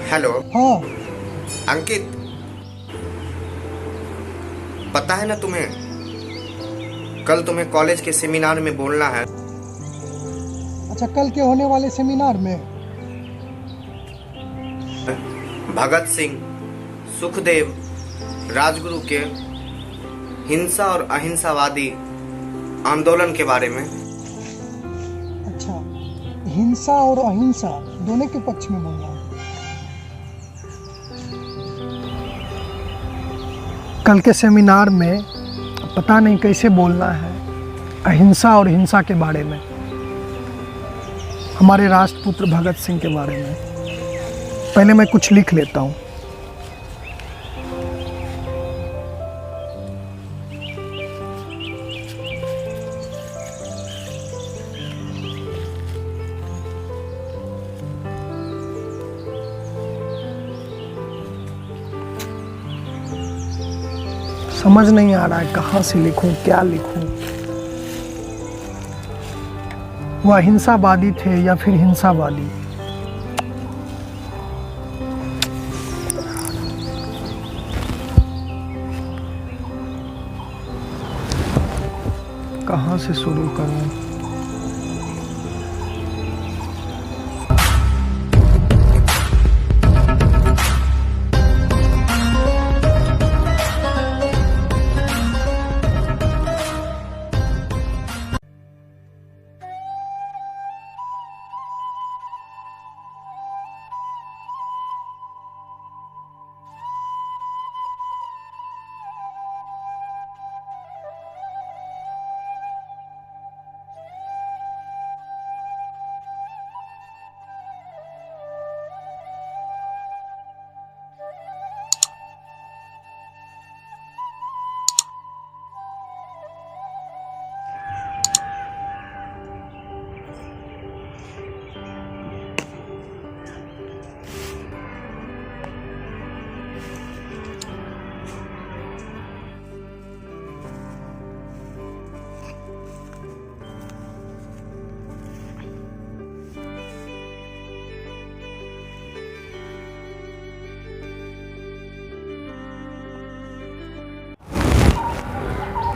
Hello. हाँ। अंकित, पता है ना तुम्हें, कल तुम्हें कॉलेज के सेमिनार में बोलना है। अच्छा, कल के होने वाले सेमिनार में? भगत सिंह, सुखदेव, राजगुरु के हिंसा और अहिंसावादी आंदोलन के बारे में। अच्छा, हिंसा और अहिंसा दोनों के पक्ष में बोलना है। कल के सेमिनार में पता नहीं कैसे बोलना है अहिंसा और हिंसा के बारे में, हमारे राष्ट्रपुत्र भगत सिंह के बारे में। पहले मैं कुछ लिख लेता हूँ। समझ नहीं आ रहा है कहाँ से लिखूं, क्या लिखूं। वह अहिंसावादी थे या फिर हिंसावादी? कहाँ से शुरू करूं?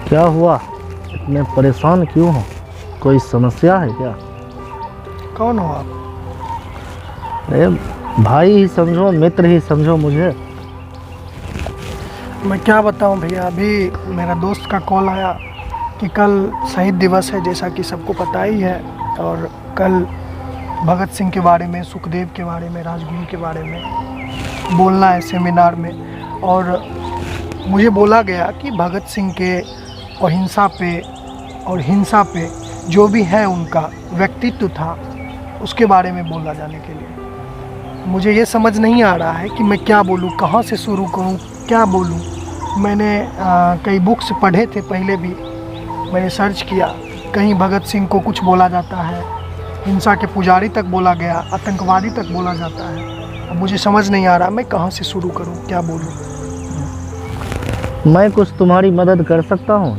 क्या हुआ? इतने परेशान क्यों हो? कोई समस्या है क्या? कौन हो आप? अरे भाई ही समझो, मित्र ही समझो मुझे। मैं क्या बताऊं भैया, अभी मेरा दोस्त का कॉल आया कि कल शहीद दिवस है, जैसा कि सबको पता ही है। और कल भगत सिंह के बारे में, सुखदेव के बारे में, राजगुरु के बारे में बोलना है सेमिनार में। और मुझे बोला गया कि भगत सिंह के अहिंसा पे और हिंसा पे जो भी है उनका व्यक्तित्व था, उसके बारे में बोला जाने के लिए। मुझे ये समझ नहीं आ रहा है कि मैं क्या बोलूँ, कहाँ से शुरू करूँ, क्या बोलूँ। मैंने कई बुक्स पढ़े थे, पहले भी मैंने सर्च किया, कहीं भगत सिंह को कुछ बोला जाता है, हिंसा के पुजारी तक बोला गया, आतंकवादी तक बोला जाता है। अब मुझे समझ नहीं आ रहा मैं कहाँ से शुरू करूँ, क्या बोलूँ। मैं कुछ तुम्हारी मदद कर सकता हूँ?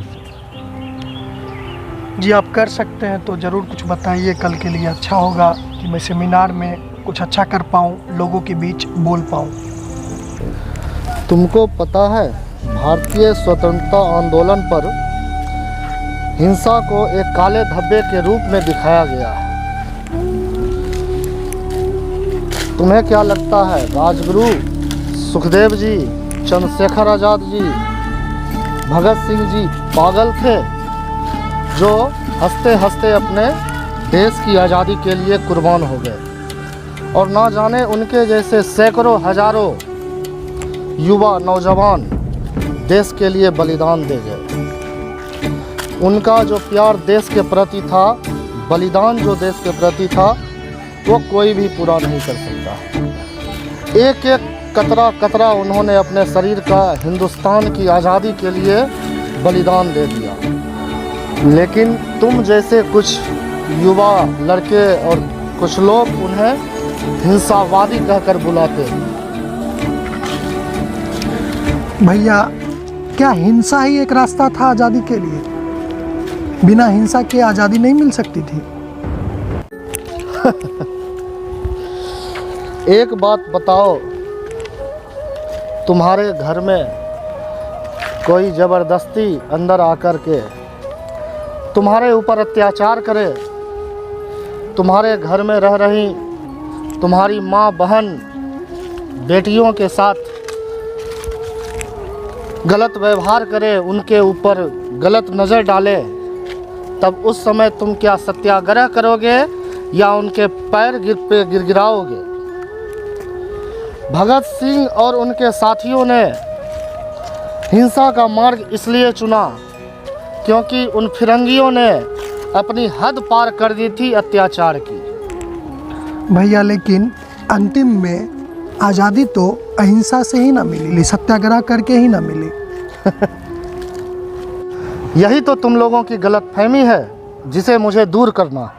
जी आप कर सकते हैं तो ज़रूर कुछ बताइए, कल के लिए अच्छा होगा कि मैं सेमिनार में कुछ अच्छा कर पाऊँ, लोगों के बीच बोल पाऊँ। तुमको पता है, भारतीय स्वतंत्रता आंदोलन पर हिंसा को एक काले धब्बे के रूप में दिखाया गया है। तुम्हें क्या लगता है राजगुरु सुखदेव जी, चंद्रशेखर आज़ाद जी, भगत सिंह जी पागल थे जो हंसते हंसते अपने देश की आज़ादी के लिए कुर्बान हो गए? और ना जाने उनके जैसे सैकड़ों हजारों युवा नौजवान देश के लिए बलिदान दे गए। उनका जो प्यार देश के प्रति था, बलिदान जो देश के प्रति था, वो कोई भी पूरा नहीं कर सकता। एक एक कतरा कतरा उन्होंने अपने शरीर का हिंदुस्तान की आज़ादी के लिए बलिदान दे दिया। लेकिन तुम जैसे कुछ युवा लड़के और कुछ लोग उन्हें हिंसावादी कहकर बुलाते हैं। भैया, क्या हिंसा ही एक रास्ता था आज़ादी के लिए? बिना हिंसा के आज़ादी नहीं मिल सकती थी? एक बात बताओ, तुम्हारे घर में कोई ज़बरदस्ती अंदर आकर के तुम्हारे ऊपर अत्याचार करे, तुम्हारे घर में रह रही तुम्हारी माँ बहन बेटियों के साथ गलत व्यवहार करे, उनके ऊपर गलत नज़र डाले, तब उस समय तुम क्या सत्याग्रह करोगे या उनके पैर पे गिड़गिड़ाओगे? भगत सिंह और उनके साथियों ने हिंसा का मार्ग इसलिए चुना क्योंकि उन फिरंगियों ने अपनी हद पार कर दी थी अत्याचार की। भैया लेकिन अंतिम में आज़ादी तो अहिंसा से ही ना मिली, सत्याग्रह करके ही ना मिली। यही तो तुम लोगों की गलतफहमी है जिसे मुझे दूर करना।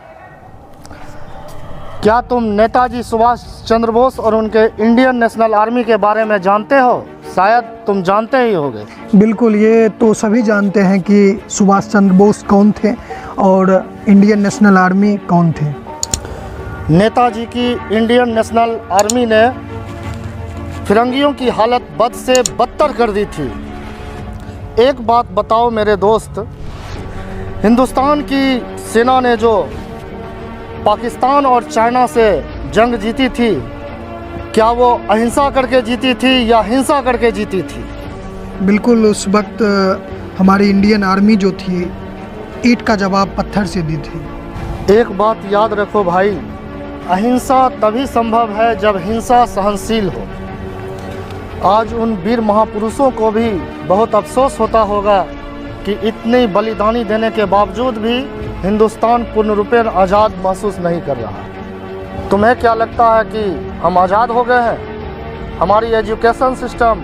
क्या तुम नेताजी सुभाष चंद्र बोस और उनके इंडियन नेशनल आर्मी के बारे में जानते हो? शायद तुम जानते ही होगे। बिल्कुल, ये तो सभी जानते हैं कि सुभाष चंद्र बोस कौन थे और इंडियन नेशनल आर्मी कौन थे। नेताजी की इंडियन नेशनल आर्मी ने फिरंगियों की हालत बद से बदतर कर दी थी। एक बात बताओ मेरे दोस्त, हिंदुस्तान की सेना ने जो पाकिस्तान और चाइना से जंग जीती थी, क्या वो अहिंसा करके जीती थी या हिंसा करके जीती थी? बिल्कुल, उस वक्त हमारी इंडियन आर्मी जो थी ईंट का जवाब पत्थर से दी थी। एक बात याद रखो भाई, अहिंसा तभी संभव है जब हिंसा सहनशील हो। आज उन वीर महापुरुषों को भी बहुत अफसोस होता होगा कि इतनी बलिदानी देने के बावजूद भी हिंदुस्तान पूर्ण रूपेण आज़ाद महसूस नहीं कर रहा। तुम्हें क्या लगता है कि हम आज़ाद हो गए हैं? हमारी एजुकेशन सिस्टम,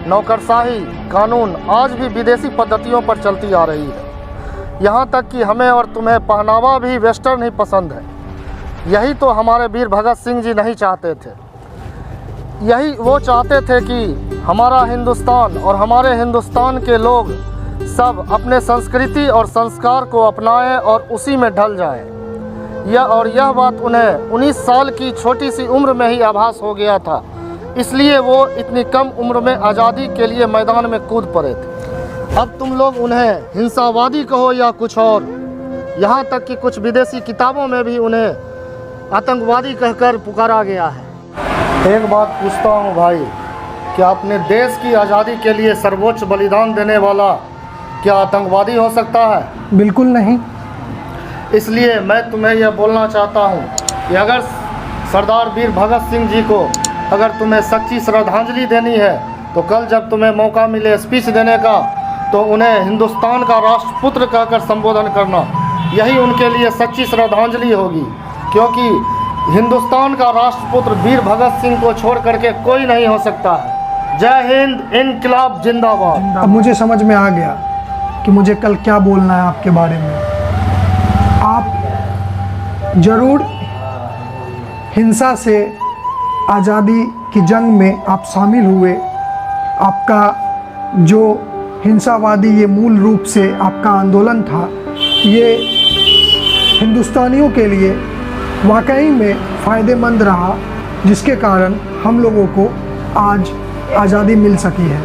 नौकरशाही, कानून आज भी विदेशी पद्धतियों पर चलती आ रही है। यहाँ तक कि हमें और तुम्हें पहनावा भी वेस्टर्न ही पसंद है। यही तो हमारे वीर भगत सिंह जी नहीं चाहते थे। यही वो चाहते थे कि हमारा हिंदुस्तान और हमारे हिंदुस्तान के लोग सब अपने संस्कृति और संस्कार को अपनाएं और उसी में ढल जाएं। यह बात उन्हें 19 साल की छोटी सी उम्र में ही आभास हो गया था, इसलिए वो इतनी कम उम्र में आज़ादी के लिए मैदान में कूद पड़े थे। अब तुम लोग उन्हें हिंसावादी कहो या कुछ और, यहाँ तक कि कुछ विदेशी किताबों में भी उन्हें आतंकवादी कहकर पुकारा गया है। एक बात पूछता हूँ भाई, क्या अपने देश की आज़ादी के लिए सर्वोच्च बलिदान देने वाला क्या आतंकवादी हो सकता है? बिल्कुल नहीं। इसलिए मैं तुम्हें यह बोलना चाहता हूँ कि अगर सरदार वीर भगत सिंह जी को अगर तुम्हें सच्ची श्रद्धांजलि देनी है तो कल जब तुम्हें मौका मिले स्पीच देने का तो उन्हें हिंदुस्तान का राष्ट्रपुत्र कहकर संबोधन करना, यही उनके लिए सच्ची श्रद्धांजलि होगी। क्योंकि हिंदुस्तान का राष्ट्रपुत्र वीर भगत सिंह को छोड़ करके कोई नहीं हो सकता है। जय हिंद, इनकलाब जिंदाबाद। अब मुझे समझ में आ गया कि मुझे कल क्या बोलना है आपके बारे में। आप जरूर हिंसा से आज़ादी की जंग में आप शामिल हुए। आपका जो हिंसावादी ये मूल रूप से आपका आंदोलन था, ये हिंदुस्तानियों के लिए वाकई में फ़ायदेमंद रहा, जिसके कारण हम लोगों को आज आज़ादी मिल सकी है।